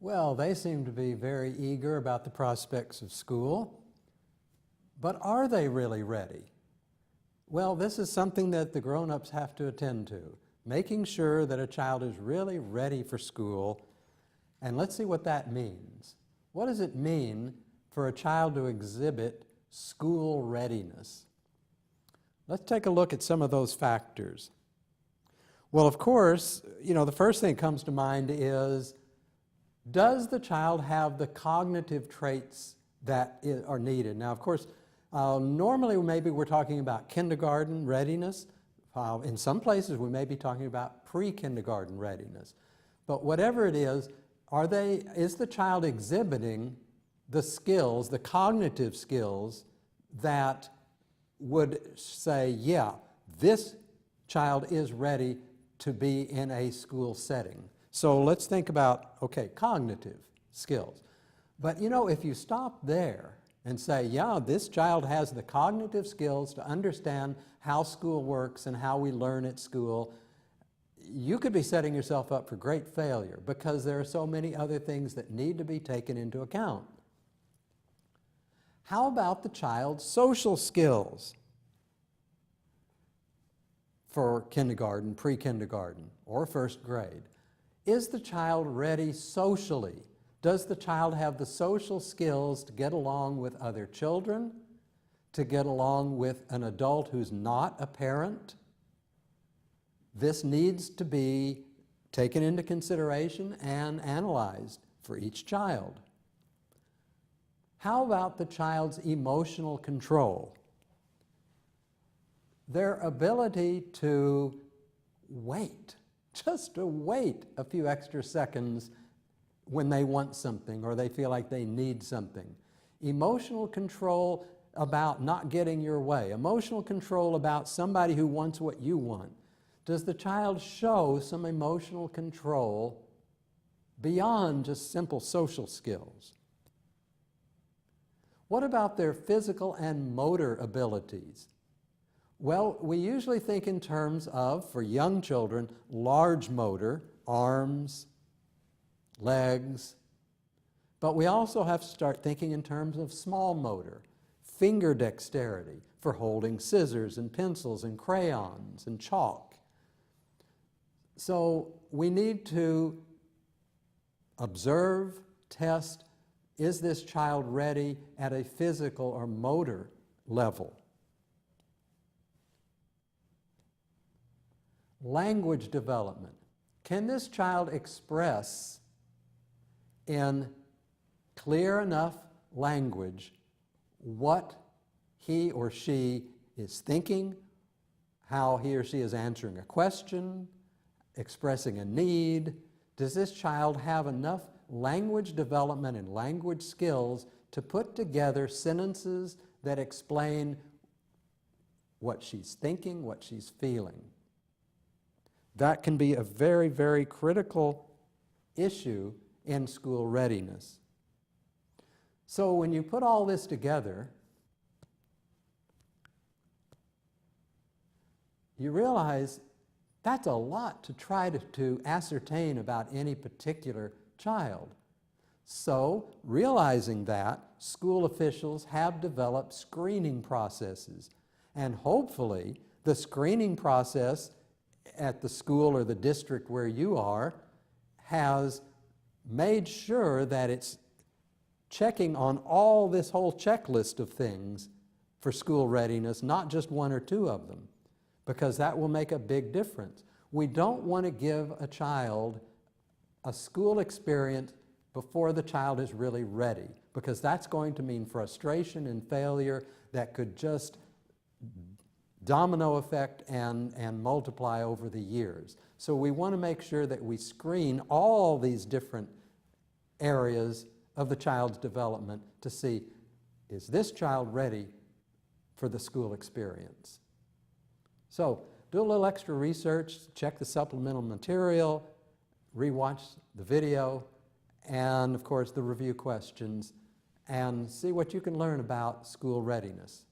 Well, they seem to be very eager about the prospects of school, but are they really ready? Well, this is something that the grown-ups have to attend to, making sure that a child is really ready for school. And let's see what that means. What does it mean for a child to exhibit school readiness? Let's take a look at some of those factors. Well, of course, the first thing that comes to mind is, does the child have the cognitive traits that are needed? Now, of course, normally maybe we're talking about kindergarten readiness. In some places we may be talking about pre-kindergarten readiness. But whatever it is the child exhibiting the skills, the cognitive skills that would say, yeah, this child is ready to be in a school setting? So let's think about, okay, cognitive skills. But if you stop there and say, yeah, this child has the cognitive skills to understand how school works and how we learn at school, you could be setting yourself up for great failure because there are so many other things that need to be taken into account. How about the child's social skills for kindergarten, pre-kindergarten, or first grade? Is the child ready socially? Does the child have the social skills to get along with other children, to get along with an adult who's not a parent? This needs to be taken into consideration and analyzed for each child. How about the child's emotional control? Their ability to wait, just to wait a few extra seconds when they want something or they feel like they need something. Emotional control about not getting your way. Emotional control about somebody who wants what you want. Does the child show some emotional control beyond just simple social skills? What about their physical and motor abilities? Well, we usually think in terms of, for young children, large motor, arms, legs, but we also have to start thinking in terms of small motor, finger dexterity for holding scissors and pencils and crayons and chalk. So we need to observe, test, is this child ready at a physical or motor level? Language development. Can this child express in clear enough language what he or she is thinking, how he or she is answering a question, expressing a need? Does this child have enough language development and language skills to put together sentences that explain what she's thinking, what she's feeling? That can be a very, very critical issue in school readiness. So when you put all this together, you realize that's a lot to try to ascertain about any particular child. So, realizing that, school officials have developed screening processes. And hopefully, the screening process at the school or the district where you are has made sure that it's checking on all this whole checklist of things for school readiness, not just one or two of them, because that will make a big difference. We don't want to give a child a school experience before the child is really ready, because that's going to mean frustration and failure that could just domino effect and multiply over the years. So we want to make sure that we screen all these different areas of the child's development to see, is this child ready for the school experience? So do a little extra research, check the supplemental material, rewatch the video, and of course the review questions, and see what you can learn about school readiness.